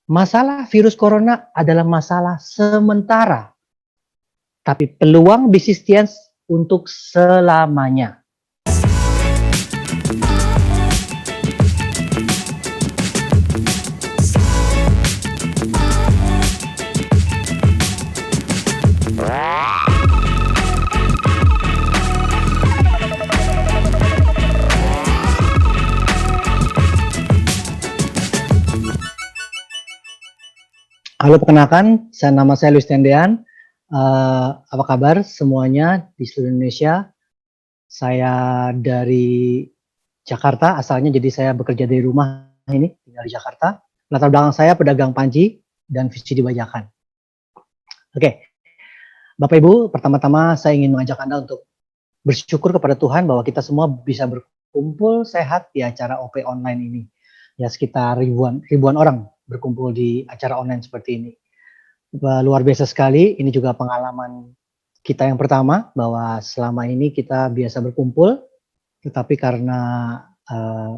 Masalah virus corona adalah masalah sementara, tapi peluang bisnis Tians untuk selamanya. Halo, perkenalkan, nama saya Luis Tendean. Apa kabar semuanya di seluruh Indonesia? Saya dari Jakarta asalnya, jadi saya bekerja dari rumah ini, tinggal di Jakarta. Latar belakang saya pedagang panci dan VC dibajakan. Oke, Bapak Ibu, pertama-tama saya ingin mengajak Anda untuk bersyukur kepada Tuhan bahwa kita semua bisa berkumpul sehat di acara OP online ini. Ya, sekitar ribuan orang berkumpul di acara online seperti ini. Luar biasa sekali, ini juga pengalaman kita yang pertama bahwa selama ini kita biasa berkumpul, tetapi karena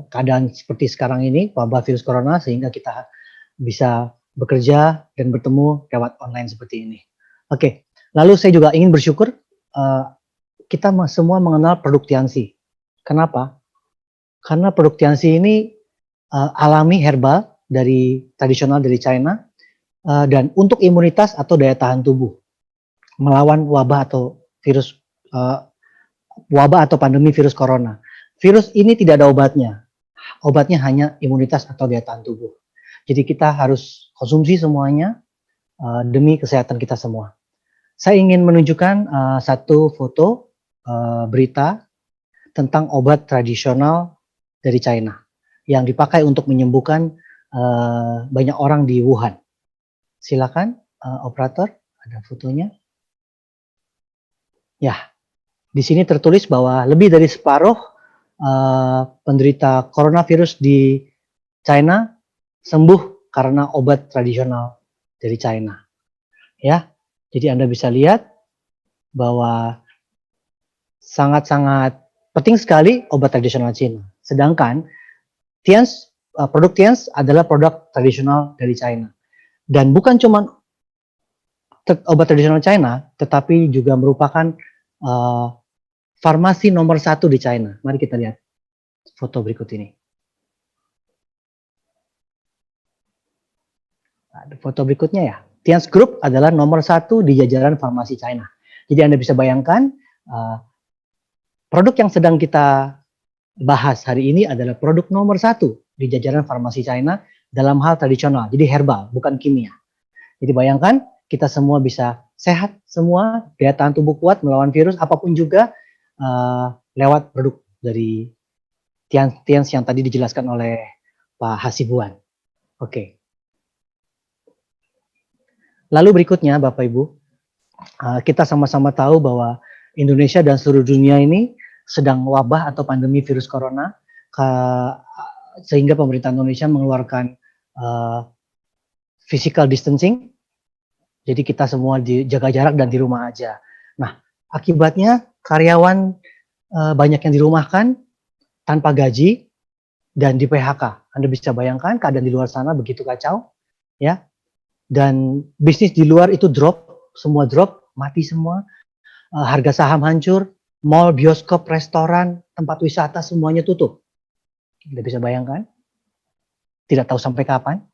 keadaan seperti sekarang ini, wabah virus corona, sehingga kita bisa bekerja dan bertemu lewat online seperti ini. Oke, lalu saya juga ingin bersyukur kita semua mengenal produk Tianxi. Kenapa? Karena produk Tianxi ini alami, herbal, tradisional dari China, dan untuk imunitas atau daya tahan tubuh melawan wabah atau pandemi virus corona. Virus ini tidak ada obatnya. Obatnya hanya imunitas atau daya tahan tubuh. Jadi kita harus konsumsi semuanya demi kesehatan kita semua. Saya ingin menunjukkan satu foto berita tentang obat tradisional dari China yang dipakai untuk menyembuhkan banyak orang di Wuhan. Silakan operator, ada fotonya. Ya, di sini tertulis bahwa lebih dari separuh penderita coronavirus di China sembuh karena obat tradisional dari China. Ya, jadi Anda bisa lihat bahwa sangat-sangat penting sekali obat tradisional China. Sedangkan produk Tianx adalah produk tradisional dari China. Dan bukan cuma obat tradisional China, tetapi juga merupakan farmasi nomor 1 di China. Mari kita lihat foto berikut ini. Nah, foto berikutnya ya. Tianx Group adalah nomor 1 di jajaran farmasi China. Jadi Anda bisa bayangkan produk yang sedang kita bahas hari ini adalah produk nomor 1 di jajaran farmasi China dalam hal tradisional. Jadi herbal, bukan kimia. Jadi bayangkan kita semua bisa sehat semua, daya tahan tubuh kuat melawan virus apapun juga lewat produk dari Tianx yang tadi dijelaskan oleh Pak Hasibuan. Oke. Lalu berikutnya Bapak Ibu, kita sama-sama tahu bahwa Indonesia dan seluruh dunia ini sedang wabah atau pandemi virus corona, sehingga pemerintah Indonesia mengeluarkan physical distancing. Jadi kita semua jaga jarak dan di rumah aja. Nah, akibatnya karyawan banyak yang dirumahkan tanpa gaji dan di PHK. Anda bisa bayangkan keadaan di luar sana begitu kacau, ya. Dan bisnis di luar itu semua drop, mati semua. Harga saham hancur, mall, bioskop, restoran, tempat wisata semuanya tutup. Anda bisa bayangkan? Tidak tahu sampai kapan.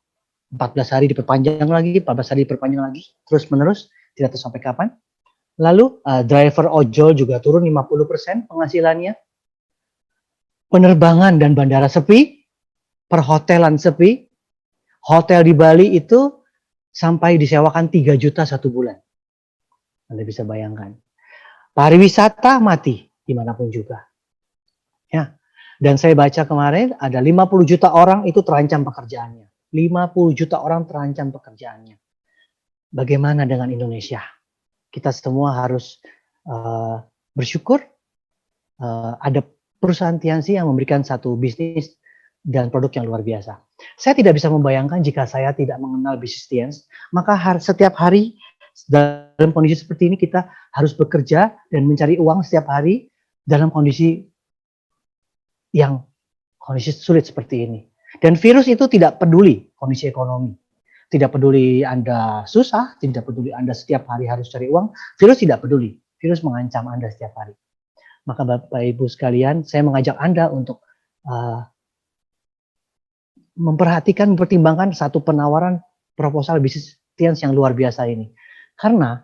14 hari diperpanjang lagi, 14 hari diperpanjang lagi, terus menerus, tidak tahu sampai kapan. Lalu driver ojol juga turun 50% penghasilannya. Penerbangan dan bandara sepi, perhotelan sepi. Hotel di Bali itu sampai disewakan 3 juta 1 bulan. Anda bisa bayangkan. Pariwisata mati dimanapun juga. Ya. Dan saya baca kemarin ada 50 juta orang itu terancam pekerjaannya. 50 juta orang terancam pekerjaannya. Bagaimana dengan Indonesia? Kita semua harus bersyukur ada perusahaan Tianxi yang memberikan satu bisnis dan produk yang luar biasa. Saya tidak bisa membayangkan jika saya tidak mengenal bisnis Tianx, maka setiap hari dalam kondisi seperti ini kita harus bekerja dan mencari uang setiap hari dalam kondisi sulit seperti ini. Dan virus itu tidak peduli kondisi ekonomi. Tidak peduli Anda susah, tidak peduli Anda setiap hari harus cari uang, virus tidak peduli. Virus mengancam Anda setiap hari. Maka Bapak Ibu sekalian, saya mengajak Anda untuk memperhatikan, mempertimbangkan satu penawaran proposal bisnis Tians yang luar biasa ini. Karena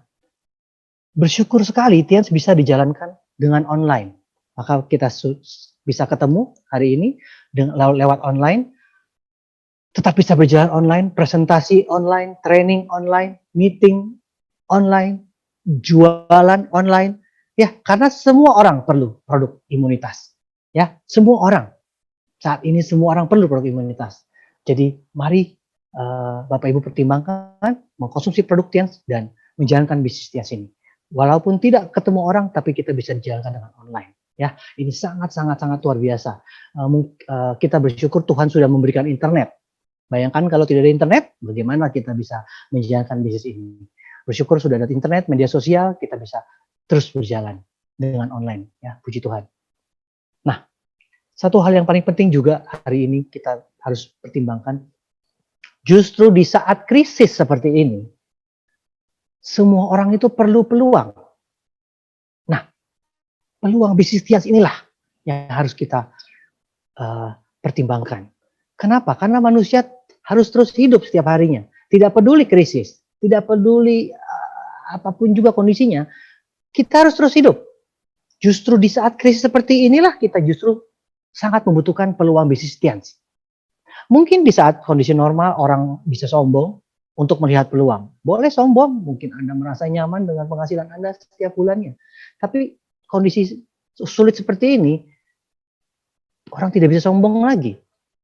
bersyukur sekali Tians bisa dijalankan dengan online. Maka kita bisa ketemu hari ini lewat online, tetap bisa berjalan online, presentasi online, training online, meeting online, jualan online. Ya, karena semua orang perlu produk imunitas. Ya, semua orang. Saat ini semua orang perlu produk imunitas. Jadi mari Bapak Ibu pertimbangkan mengkonsumsi produk Tians dan menjalankan bisnis Tians ini. Walaupun tidak ketemu orang, tapi kita bisa dijalankan dengan online. Ya, ini sangat luar biasa. Kita bersyukur Tuhan sudah memberikan internet. Bayangkan kalau tidak ada internet, bagaimana kita bisa menjalankan bisnis ini? Bersyukur sudah ada internet, media sosial, kita bisa terus berjalan dengan online. Ya, puji Tuhan. Nah, satu hal yang paling penting juga hari ini kita harus pertimbangkan, justru di saat krisis seperti ini, semua orang itu perlu peluang. Nah, peluang bisnis Tians inilah yang harus kita pertimbangkan. Kenapa? Karena manusia harus terus hidup setiap harinya. Tidak peduli krisis, tidak peduli apapun juga kondisinya, kita harus terus hidup. Justru di saat krisis seperti inilah kita justru sangat membutuhkan peluang bisnis Tians. Mungkin di saat kondisi normal orang bisa sombong untuk melihat peluang. Boleh sombong, mungkin Anda merasa nyaman dengan penghasilan Anda setiap bulannya. Tapi kondisi sulit seperti ini, orang tidak bisa sombong lagi.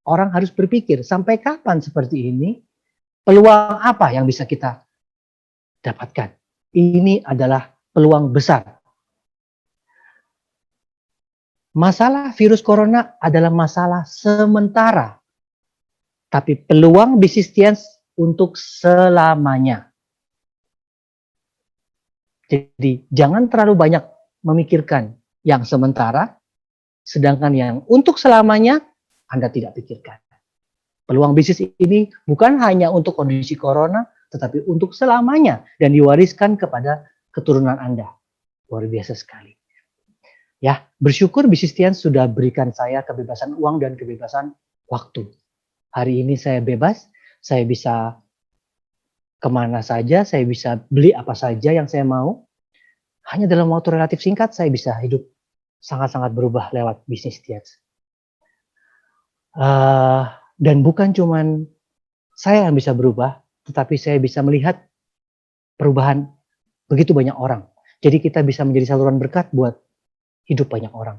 Orang harus berpikir, sampai kapan seperti ini, peluang apa yang bisa kita dapatkan. Ini adalah peluang besar. Masalah virus corona adalah masalah sementara. Tapi peluang bisnis Tians untuk selamanya. Jadi jangan terlalu banyak memikirkan yang sementara, sedangkan yang untuk selamanya Anda tidak pikirkan. Peluang bisnis ini bukan hanya untuk kondisi corona, tetapi untuk selamanya dan diwariskan kepada keturunan Anda. Luar biasa sekali. Ya, bersyukur bisnis Tians sudah berikan saya kebebasan uang dan kebebasan waktu. Hari ini saya bebas, saya bisa kemana saja, saya bisa beli apa saja yang saya mau. Hanya dalam waktu relatif singkat, saya bisa hidup sangat-sangat berubah lewat bisnis Tians. Dan bukan cuman saya yang bisa berubah, tetapi saya bisa melihat perubahan begitu banyak orang. Jadi kita bisa menjadi saluran berkat buat hidup banyak orang.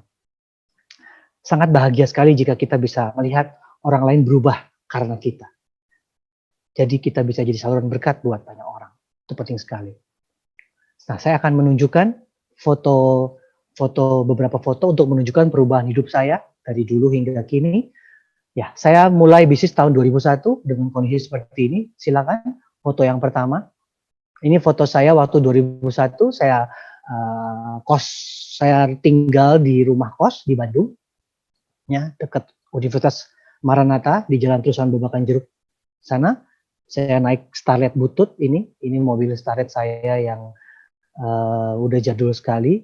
Sangat bahagia sekali jika kita bisa melihat orang lain berubah karena kita. Jadi kita bisa jadi saluran berkat buat banyak orang. Itu penting sekali. Nah, saya akan menunjukkan beberapa foto untuk menunjukkan perubahan hidup saya dari dulu hingga kini. Ya, saya mulai bisnis tahun 2001 dengan kondisi seperti ini. Silakan foto yang pertama. Ini foto saya waktu 2001, saya saya tinggal di rumah kos di Bandung. Ya, dekat Universitas Maranatha di Jalan Terusan Babakan Jeruk sana. Saya naik Starlet butut ini mobil Starlet saya yang udah jadul sekali,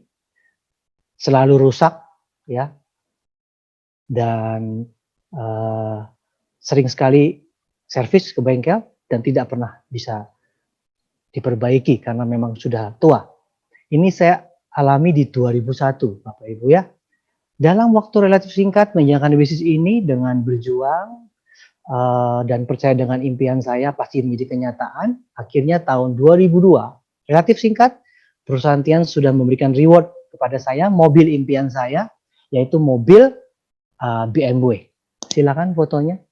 selalu rusak ya, dan sering sekali servis ke bengkel dan tidak pernah bisa diperbaiki karena memang sudah tua. Ini saya alami di 2001, Bapak Ibu ya. Dalam waktu relatif singkat menjalankan bisnis ini dengan berjuang dan percaya dengan impian saya pasti menjadi kenyataan. Akhirnya tahun 2002, relatif singkat, perusahaan Tians sudah memberikan reward kepada saya, mobil impian saya, yaitu mobil BMW. Silakan fotonya.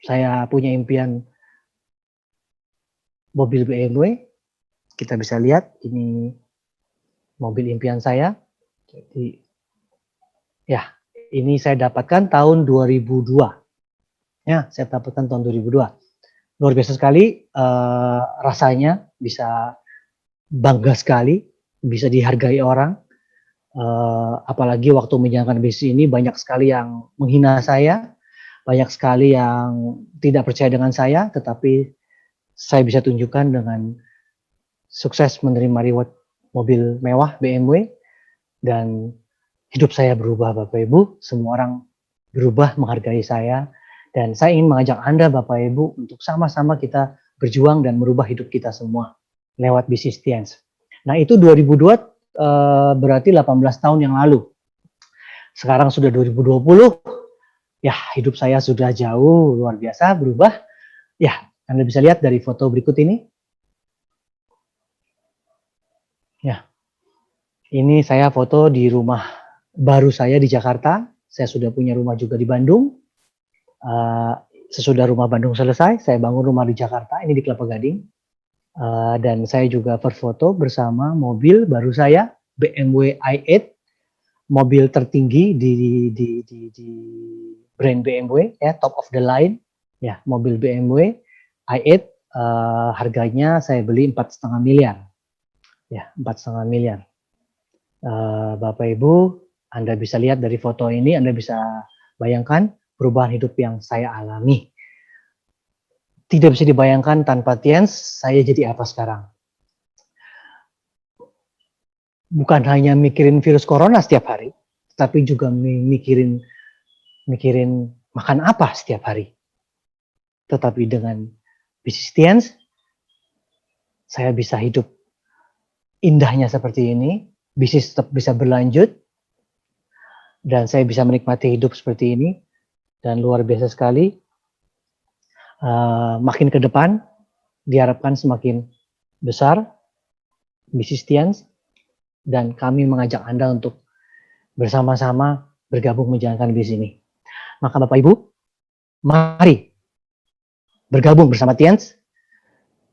Saya punya impian mobil BMW. Kita bisa lihat ini mobil impian saya. Jadi ya, ini saya dapatkan tahun 2002. Ya, saya dapatkan tahun 2002. Luar biasa sekali rasanya, bisa bangga sekali, bisa dihargai orang. Apalagi waktu menjalankan bisnis ini banyak sekali yang menghina saya, banyak sekali yang tidak percaya dengan saya, tetapi saya bisa tunjukkan dengan sukses menerima reward mobil mewah BMW, dan hidup saya berubah Bapak Ibu. Semua orang berubah menghargai saya, dan saya ingin mengajak Anda Bapak Ibu untuk sama-sama kita berjuang dan merubah hidup kita semua lewat bisnis Tians. Nah itu 2002 berarti 18 tahun yang lalu. Sekarang sudah 2020, ya hidup saya sudah jauh luar biasa berubah. Ya, Anda bisa lihat dari foto berikut ini. Ya, ini saya foto di rumah baru saya di Jakarta. Saya sudah punya rumah juga di Bandung. Sesudah rumah Bandung selesai, saya bangun rumah di Jakarta, ini di Kelapa Gading. Dan saya juga berfoto bersama mobil baru saya, BMW i8, mobil tertinggi di brand BMW, ya, top of the line, ya, mobil BMW i8. Harganya saya beli 4,5 miliar, ya, 4,5 miliar. Bapak Ibu, Anda bisa lihat dari foto ini, Anda bisa bayangkan perubahan hidup yang saya alami. Tidak bisa dibayangkan tanpa Tians, saya jadi apa sekarang. Bukan hanya mikirin virus corona setiap hari, tapi juga mikirin makan apa setiap hari. Tetapi dengan bisnis Tians, saya bisa hidup indahnya seperti ini, bisnis tetap bisa berlanjut, dan saya bisa menikmati hidup seperti ini, dan luar biasa sekali. Makin ke depan diharapkan semakin besar bisnis Tians, dan kami mengajak Anda untuk bersama-sama bergabung menjalankan bisnis ini. Maka Bapak Ibu, mari bergabung bersama Tians,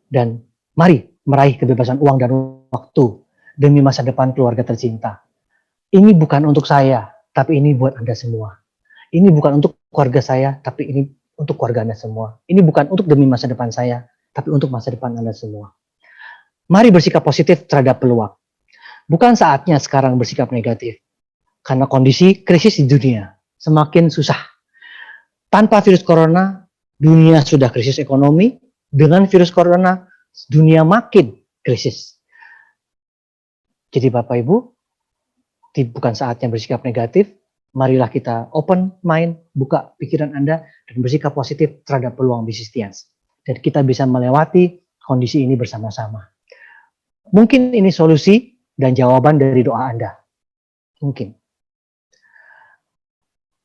dan mari meraih kebebasan uang dan waktu demi masa depan keluarga tercinta. Ini bukan untuk saya, tapi ini buat Anda semua. Ini bukan untuk keluarga saya, tapi ini untuk keluarga Anda semua. Ini bukan untuk demi masa depan saya, tapi untuk masa depan Anda semua. Mari bersikap positif terhadap peluang. Bukan saatnya sekarang bersikap negatif. Karena kondisi krisis di dunia semakin susah. Tanpa virus corona, dunia sudah krisis ekonomi. Dengan virus corona, dunia makin krisis. Jadi Bapak Ibu, bukan saatnya bersikap negatif. Marilah kita open mind, buka pikiran Anda, dan bersikap positif terhadap peluang bisnis Tians. Dan kita bisa melewati kondisi ini bersama-sama. Mungkin ini solusi dan jawaban dari doa Anda. Mungkin.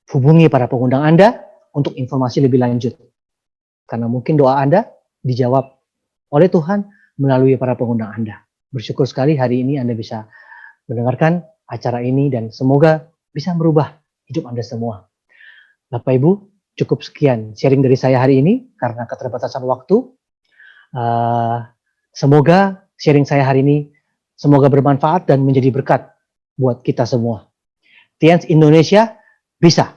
Hubungi para pengundang Anda untuk informasi lebih lanjut. Karena mungkin doa Anda dijawab oleh Tuhan melalui para pengundang Anda. Bersyukur sekali hari ini Anda bisa mendengarkan acara ini, dan semoga bisa merubah hidup Anda semua. Bapak Ibu, cukup sekian sharing dari saya hari ini karena keterbatasan waktu. Semoga sharing saya hari ini semoga bermanfaat dan menjadi berkat buat kita semua. Tians Indonesia bisa.